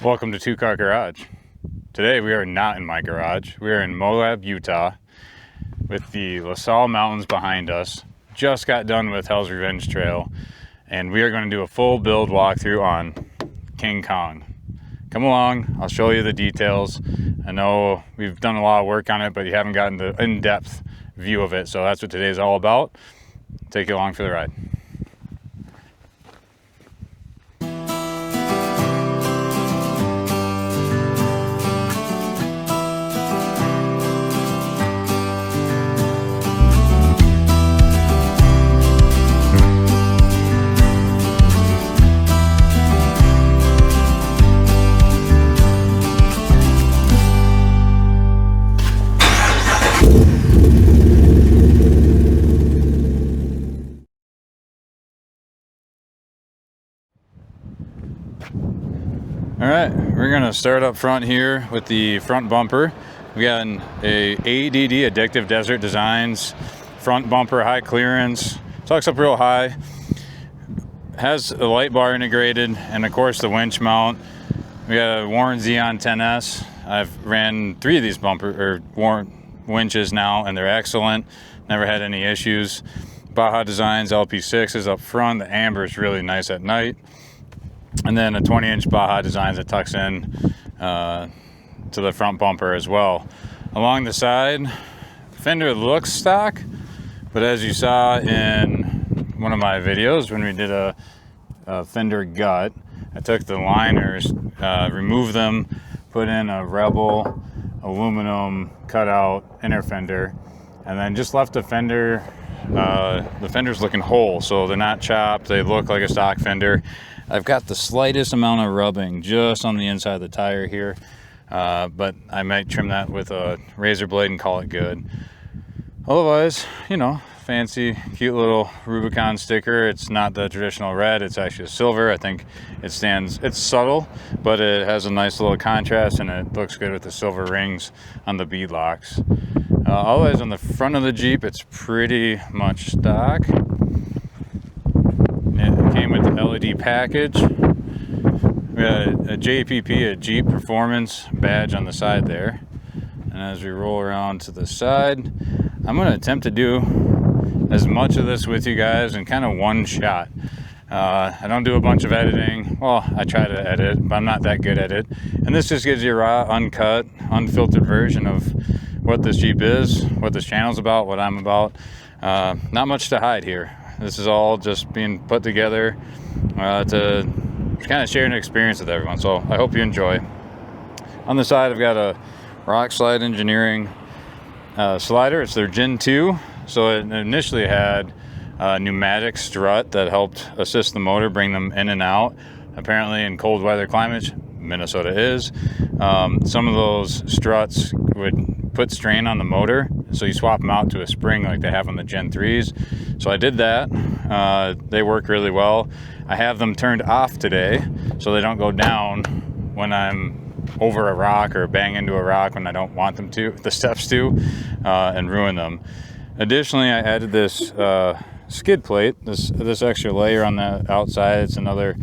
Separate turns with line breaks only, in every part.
Welcome to Two Car Garage. Today we are not in my garage. We are in Moab, Utah with the LaSalle Mountains behind us. Just got done with Hell's Revenge Trail and we are going to do a full build walkthrough on King Kong. Come along, I'll show you the details. I know we've done a lot of work on it, but you haven't gotten the in-depth view of it, so that's what today's all about. Take you along for the ride. All right, we're gonna start up front here with the front bumper. We got an ADD Addictive Desert Designs front bumper, high clearance, tucks up real high, has a light bar integrated, and of course the winch mount. We got a Warren Xeon 10S. I've ran 3 of these Warren winches now, and they're excellent. Never had any issues. Baja Designs LP6 is up front. The amber is really nice at night. And then a 20-inch Baja Designs that tucks in to the front bumper as well. Along the side, fender looks stock, but as you saw in one of my videos when we did a fender gut, I took the liners, removed them, put in a Rebel aluminum cutout inner fender, and then just left the fender. The fender's looking whole, so they're not chopped. They look like a stock fender. I've got the slightest amount of rubbing just on the inside of the tire here, but I might trim that with a razor blade and call it good. Otherwise, you know, fancy, cute little Rubicon sticker. It's not the traditional red, it's actually a silver. I think it's subtle, but it has a nice little contrast and it looks good with the silver rings on the bead locks. Otherwise, on the front of the Jeep, it's pretty much stock. It came with the LED package. We got a JPP, a Jeep Performance badge on the side there. And as we roll around to the side, I'm going to attempt to do as much of this with you guys in kind of one shot. I don't do a bunch of editing. Well, I try to edit, but I'm not that good at it. And this just gives you a raw, uncut, unfiltered version of what this Jeep is, what this channel's about, what I'm about. Not much to hide here. This is all just being put together to kind of share an experience with everyone. So I hope you enjoy. On the side, I've got a Rock Slide Engineering slider. It's their Gen 2. So it initially had a pneumatic strut that helped assist the motor, bring them in and out. Apparently in cold weather climates, Minnesota is, some of those struts would put strain on the motor. So you swap them out to a spring like they have on the Gen 3s. So I did that. They work really well. I have them turned off today so they don't go down when I'm over a rock or bang into a rock when I don't want them to, the steps to, and ruin them. Additionally, I added this skid plate, this extra layer on the outside. It's another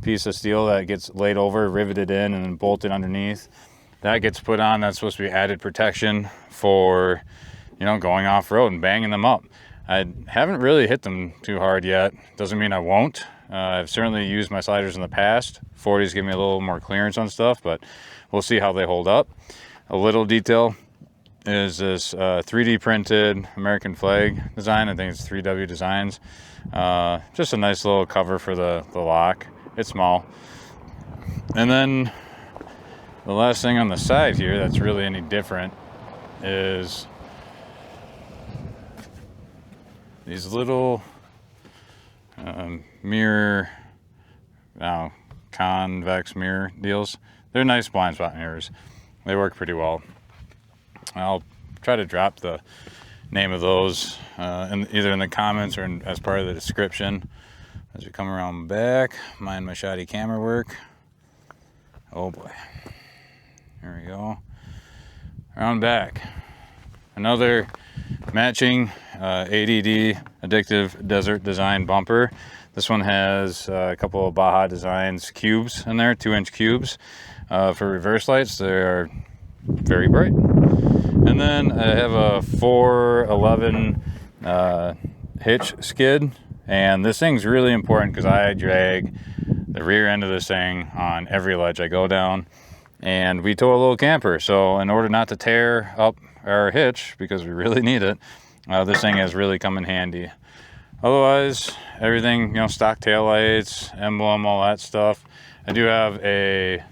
piece of steel that gets laid over, riveted in, and then bolted underneath. That gets put on. That's supposed to be added protection for, you know, going off-road and banging them up. I haven't really hit them too hard yet. Doesn't mean I won't. I've certainly used my sliders in the past. 40s give me a little more clearance on stuff, but we'll see how they hold up. A little detail is this 3D printed American flag design. I think it's 3W Designs. Just a nice little cover for the lock. It's small. And then the last thing on the side here that's really any different is these little mirror, convex mirror deals. They're nice blind spot mirrors. They work pretty well. I'll try to drop the name of those either in the comments or as part of the description. As we come around back, mind my shoddy camera work. Oh boy. There we go. Around back. Another matching ADD Addictive Desert Design bumper. This one has a couple of Baja Designs cubes in there, 2-inch cubes for reverse lights. They are very bright. And then I have a 411 hitch skid, and this thing's really important because I drag the rear end of this thing on every ledge I go down, and we tow a little camper. So in order not to tear up our hitch, because we really need it, this thing has really come in handy. Otherwise, everything, stock taillights, emblem, all that stuff. I do have a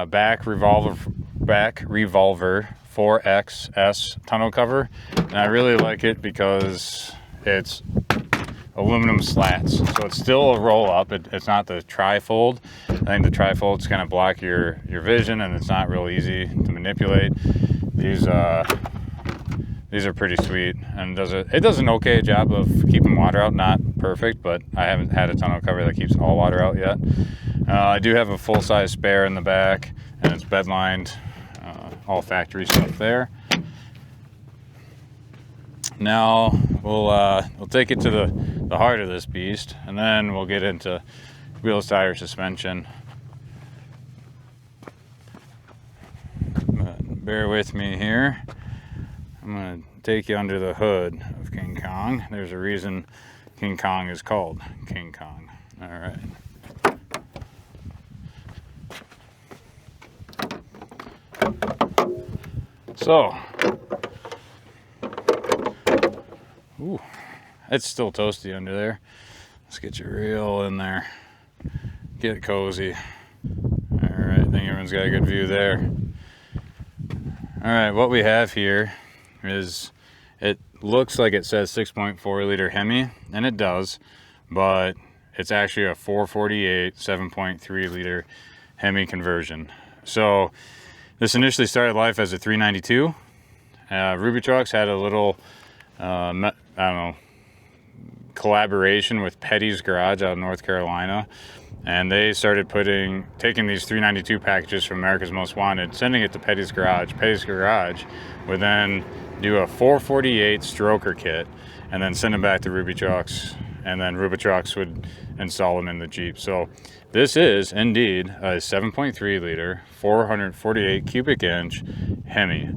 back revolver 4XS tonneau cover, and I really like it because it's aluminum slats, so it's still a roll up. It's not the tri-fold. I think the tri-folds kind of block your vision, and it's not real easy to manipulate. These are pretty sweet, and it does an okay job of keeping water out. Not perfect, but I haven't had a tonneau cover that keeps all water out yet. I do have a full-size spare in the back, and it's bed lined, all factory stuff there. Now we'll take it to the heart of this beast, and then we'll get into wheels, tire, suspension. Bear with me here. I'm going to take you under the hood of King Kong. There's a reason King Kong is called King Kong. All right. So, ooh, it's still toasty under there. Let's get you real in there. Get cozy. All right, I think everyone's got a good view there. All right, what we have here is, it looks like it says 6.4 liter Hemi, and it does, but it's actually a 448 7.3 liter Hemi conversion. So this initially started life as a 392. Ruby Trucks had a little, I don't know, collaboration with Petty's Garage out of North Carolina, and they started taking these 392 packages from America's Most Wanted, sending it to Petty's Garage. Petty's Garage would then do a 448 stroker kit and then send them back to Ruby Trucks, and then Ruby Trucks would install them in the Jeep. So this is indeed a 7.3 liter 448 cubic inch Hemi.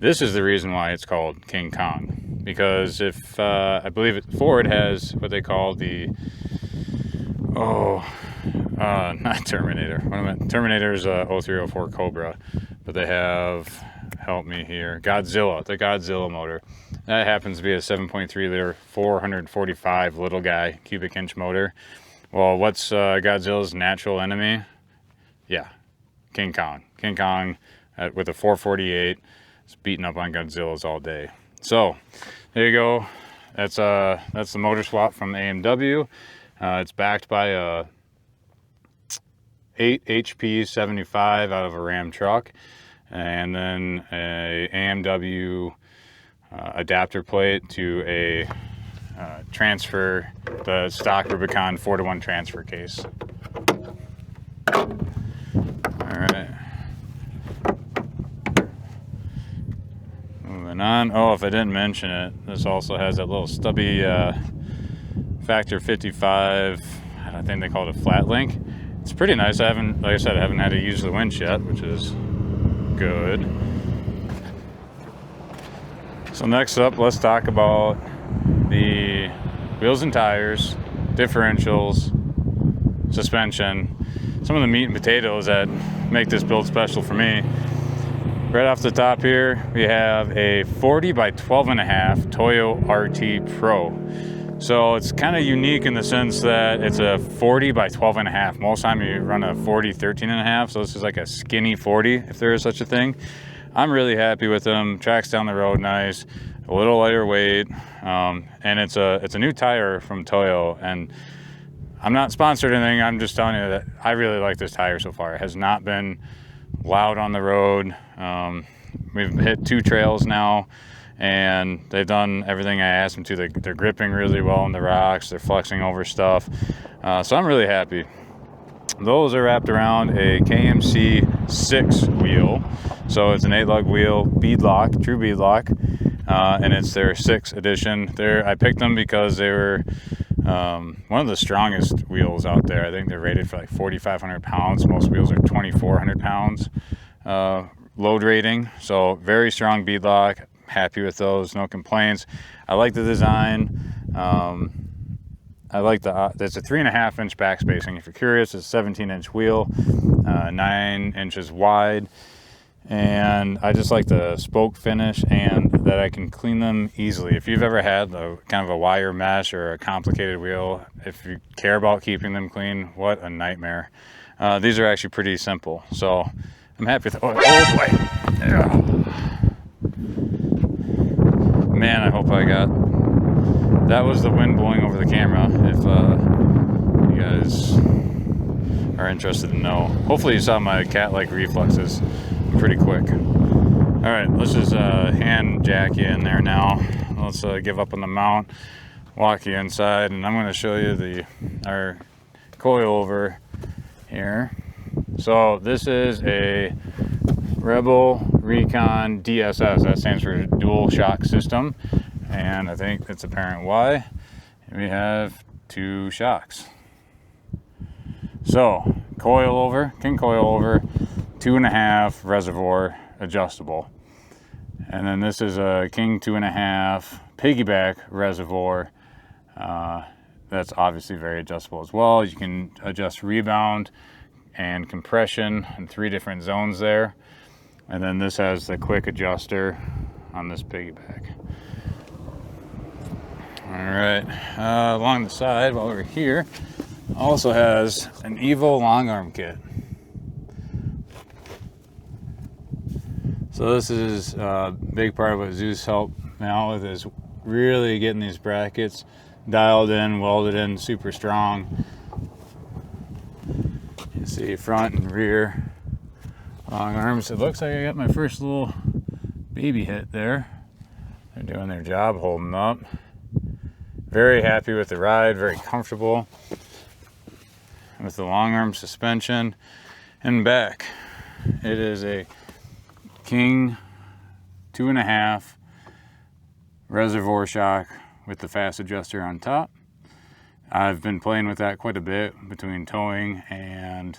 This is the reason why it's called King Kong, because if I believe Ford has what they call the not Terminator. What I meant, Terminator's 0304 Cobra, but they have, help me here, Godzilla, the Godzilla motor. That happens to be a 7.3 liter 445 little guy cubic inch motor. Well, what's Godzilla's natural enemy? Yeah, King Kong. King Kong with a 448 is beating up on Godzillas all day. So there you go. That's the motor swap from AMW. It's backed by a 8 HP 75 out of a Ram truck, and then a AMW adapter plate to a transfer, the stock Rubicon 4-to-1 transfer case. All right. Moving on. Oh, if I didn't mention it, this also has that little stubby Factor 55, I think they call it a flat link. It's pretty nice. Like I said, I haven't had to use the winch yet, which is good. So next up, let's talk about the wheels and tires, differentials, suspension, some of the meat and potatoes that make this build special for me. Right off the top here, we have a 40 by 12.5 Toyo RT Pro. So it's kind of unique in the sense that it's a 40 by 12.5. Most time you run a 40 13.5, so this is like a skinny 40, if there is such a thing. I'm really happy with them. Tracks down the road nice, a little lighter weight, and it's a new tire from Toyo. And I'm not sponsored or anything. I'm just telling you that I really like this tire so far. It has not been loud on the road. We've hit 2 trails now, and they've done everything I asked them to. They're gripping really well on the rocks. They're flexing over stuff. So I'm really happy. Those are wrapped around a KMC 6 wheel. So it's an 8-lug wheel, beadlock, true beadlock, and it's their 6th edition. I picked them because they were One of the strongest wheels out there. I think they're rated for like 4,500 pounds. Most wheels are 2,400 pounds load rating. So very strong beadlock. Happy with those, no complaints. I like the design. I like there's a 3.5 inch back spacing. If you're curious, it's a 17-inch wheel, 9 inches wide. And I just like the spoke finish and that I can clean them easily. If you've ever had kind of a wire mesh or a complicated wheel, if you care about keeping them clean, what a nightmare. These are actually pretty simple. So I'm happy with, oh boy. Yeah. Man, I hope I got, that was the wind blowing over the camera. If you guys are interested to know. Hopefully you saw my cat-like reflexes. I'm pretty quick. All right, let's just hand jack you in there now. Let's give up on the mount, walk you inside, and I'm going to show you our coilover here. So this is a Rebel Recon DSS. That stands for dual shock system, and I think it's apparent why. We have 2 shocks. So coilover, King coilover, 2.5 reservoir adjustable. And then this is a King 2.5 piggyback reservoir. That's obviously very adjustable as well. You can adjust rebound and compression in 3 different zones there. And then this has the quick adjuster on this piggyback. All right, along the side while we're here, also has an Evo long arm kit. So this is a big part of what Zeus helped me out with, is really getting these brackets dialed in, welded in, super strong. You see front and rear long arms. It looks like I got my first little baby hit there. They're doing their job, holding up. Very happy with the ride, very comfortable with the long arm suspension. And back, it is a King 2.5 reservoir shock with the fast adjuster on top. I've been playing with that quite a bit between towing and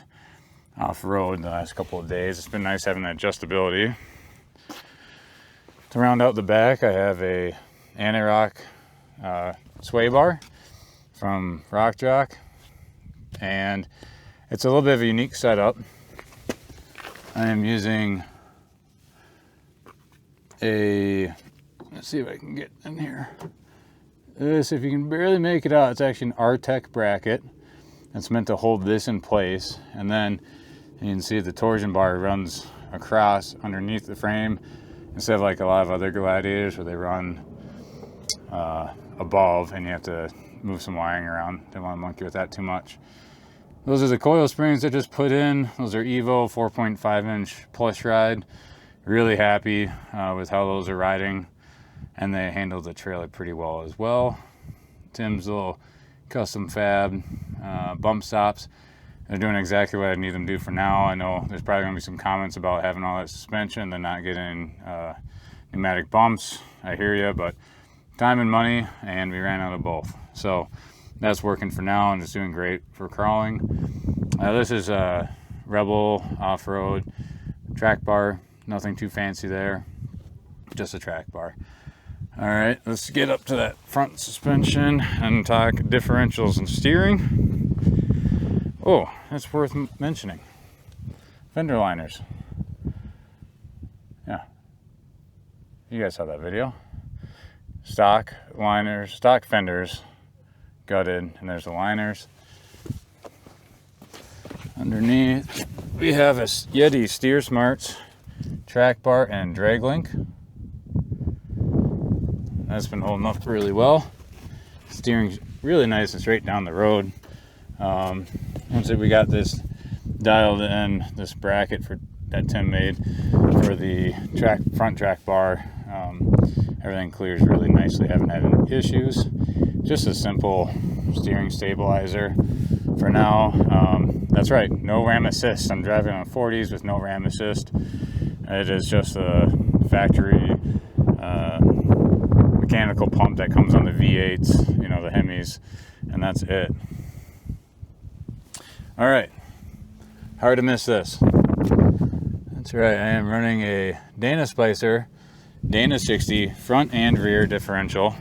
off-road the last couple of days. It's been nice having that adjustability. To round out the back, I have a anti-rock sway bar from Rock Jock, and it's a little bit of a unique setup. I am using let's see if I can get in here. This, if you can barely make it out, it's actually an R-Tech bracket. It's meant to hold this in place, and then you can see the torsion bar runs across underneath the frame instead of like a lot of other Gladiators where they run above and you have to move some wiring around. Don't want to monkey with that too much. Those are the coil springs I just put in. Those are Evo 4.5 inch plush ride. Really happy with how those are riding, and they handle the trailer pretty well as well. Tim's little custom fab bump stops, they're doing exactly what I need them to do for now. I know there's probably going to be some comments about having all that suspension and not getting pneumatic bumps. I hear you, but time and money, and we ran out of both. So that's working for now, and it's doing great for crawling. This is a Rebel off-road track bar. Nothing too fancy there, just a track bar. All right, let's get up to that front suspension and talk differentials and steering. Oh, that's worth mentioning. Fender liners. Yeah, you guys saw that video. Stock liners, stock fenders, gutted, and there's the liners. Underneath, we have a Yeti Steer Smarts track bar and drag link. That's been holding up really well. Steering's really nice and straight down the road. Once we got this dialed in, this bracket that Tim made for the front track bar, everything clears really nicely. Haven't had any issues. Just a simple steering stabilizer for now. That's right, no ram assist. I'm driving on 40s with no ram assist. It is just a factory mechanical pump that comes on the V8s, you know, the Hemis, and that's it. All right, hard to miss this. That's right, I am running a Dana Spicer Dana 60 front and rear differential.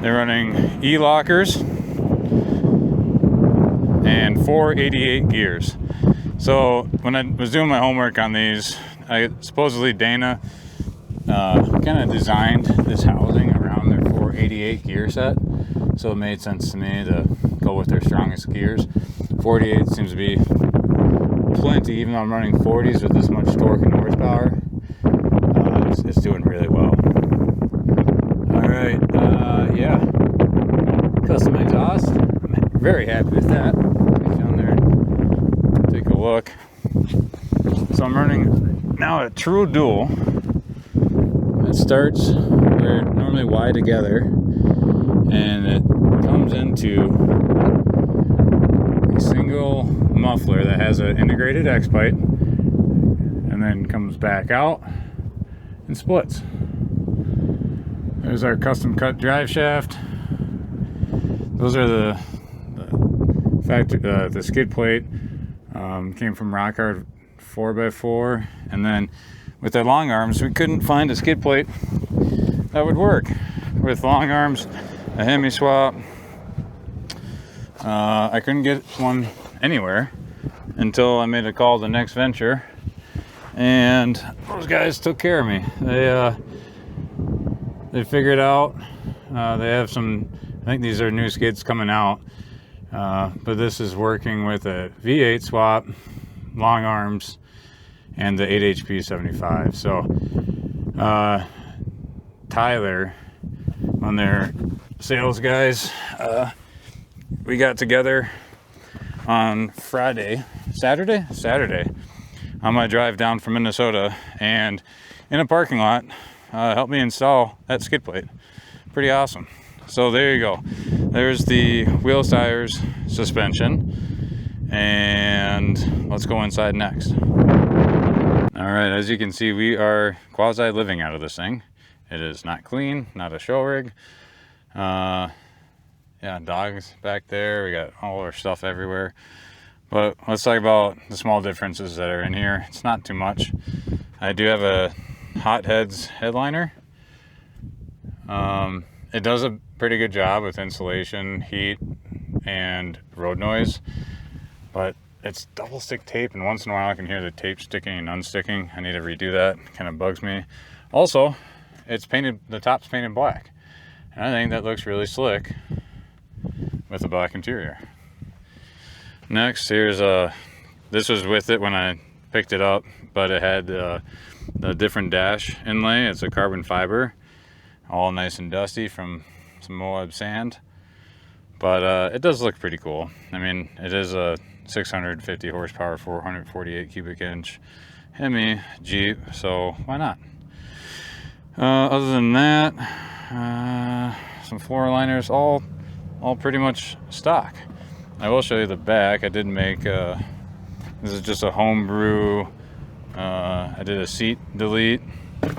They're running E-lockers and 488 gears. So when I was doing my homework on these, supposedly Dana kind of designed this housing around their 488 gear set. So it made sense to me to go with their strongest gears. 48 seems to be plenty, even though I'm running 40s with this much torque and horsepower. It's doing really well. All right, yeah. Custom exhaust. I'm very happy with that. Get down there and take a look. So I'm running now a true dual. It starts, they're normally wide together, and it comes into a single muffler that has an integrated X pipe, and then comes back out and splits. There's our custom cut drive shaft. Those are the skid plate came from Rockhard 4x4, and then with the long arms we couldn't find a skid plate that would work with long arms. A Hemi swap, I couldn't get one anywhere until I made a call to Next Venture, and those guys took care of me. They figured out, they have some, I think these are new skids coming out, but this is working with a V8 swap, long arms, and the 8 HP 75. So Tyler, on their sales guys, we got together on Saturday on my drive down from Minnesota, and in a parking lot helped me install that skid plate. Pretty awesome. So there you go. There's the wheels, tires, suspension, and let's go inside next. All right, as you can see, we are quasi living out of this thing. It is not clean, not a show rig. Yeah, dogs back there. We got all our stuff everywhere. But let's talk about the small differences that are in here. It's not too much. I do have a Hot Heads headliner. It does a pretty good job with insulation, heat, and road noise. But it's double stick tape, and once in a while I can hear the tape sticking and unsticking. I need to redo that. It kind of bugs me. Also, it's painted, the top's painted black. And I think that looks really slick with a black interior. Next, here's this was with it when I picked it up, but it had the different dash inlay. It's a carbon fiber, all nice and dusty from some Moab sand. But it does look pretty cool. I mean, it is a 650 horsepower, 448 cubic inch Hemi Jeep, so why not? Other than that, some floor liners, all pretty much stock. I will show you the back. I did make, this is just a homebrew, I did a seat delete. There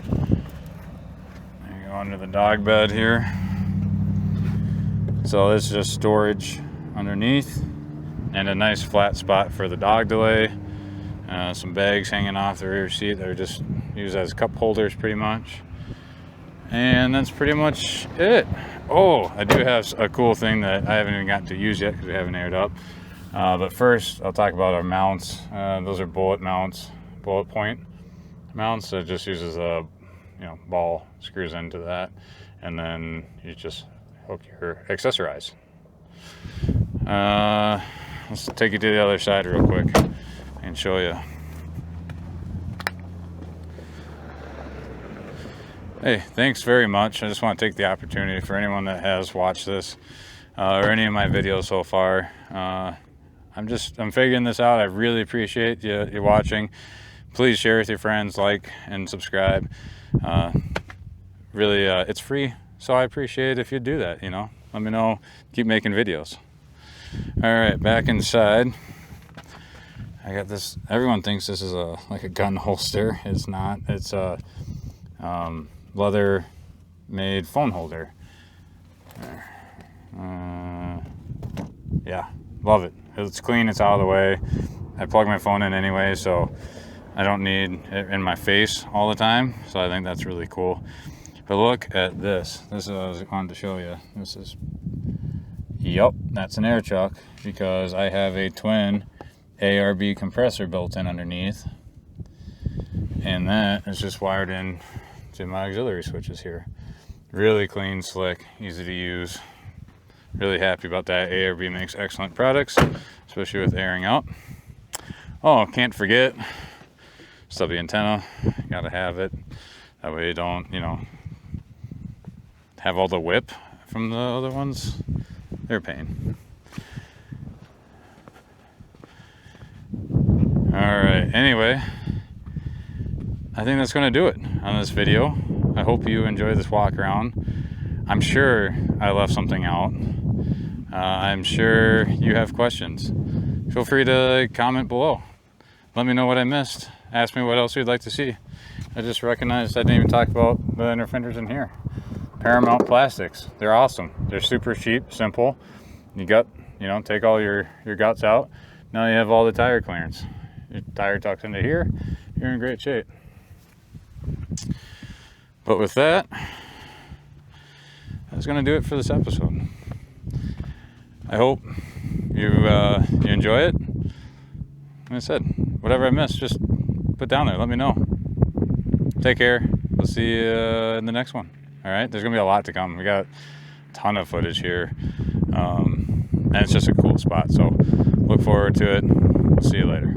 you go, under the dog bed here. So this is just storage underneath, and a nice flat spot for the dog delay. Some bags hanging off the rear seat that are just used as cup holders pretty much. And that's pretty much it. Oh, I do have a cool thing that I haven't even gotten to use yet because we haven't aired up. But first, I'll talk about our mounts. Those are bullet mounts, bullet point mounts. So it just uses a ball, screws into that, and then you just hook your accessorize. Let's take you to the other side real quick and show you. Hey, thanks very much. I just want to take the opportunity for anyone that has watched this or any of my videos so far. I'm figuring this out. I really appreciate you watching. Please share with your friends, like and subscribe. Really, it's free, so I appreciate if you do that. Let me know. Keep making videos. All right, back inside. I got this. Everyone thinks this is like a gun holster. It's not. It's a leather made phone holder. Yeah, love it. It's clean, it's out of the way. I plug my phone in anyway, so I don't need it in my face all the time. So I think that's really cool. But look at this. This is what I was wanting to show you. This is, yep, that's an air chuck, because I have a twin ARB compressor built in underneath. And that is just wired in to my auxiliary switches here. Really clean, slick, easy to use. Really happy about that. ARB makes excellent products, especially with airing out. Oh, can't forget, stubby antenna. Gotta have it. That way you don't, have all the whip from the other ones. They're a pain. Alright, anyway, I think that's going to do it on this video. I hope you enjoy this walk around. I'm sure I left something out. I'm sure you have questions. Feel free to comment below. Let me know what I missed. Ask me what else you'd like to see. I just recognized I didn't even talk about the inner fenders in here. Paramount plastics. They're awesome. They're super cheap, simple. You got, take all your guts out. Now you have all the tire clearance. Your tire tucks into here. You're in great shape. But with that, that's going to do it for this episode. I hope you enjoy it. Like I said, whatever I missed, just put down there. Let me know. Take care. We'll see you in the next one. All right? There's going to be a lot to come. We got a ton of footage here. And it's just a cool spot. So look forward to it. We'll see you later.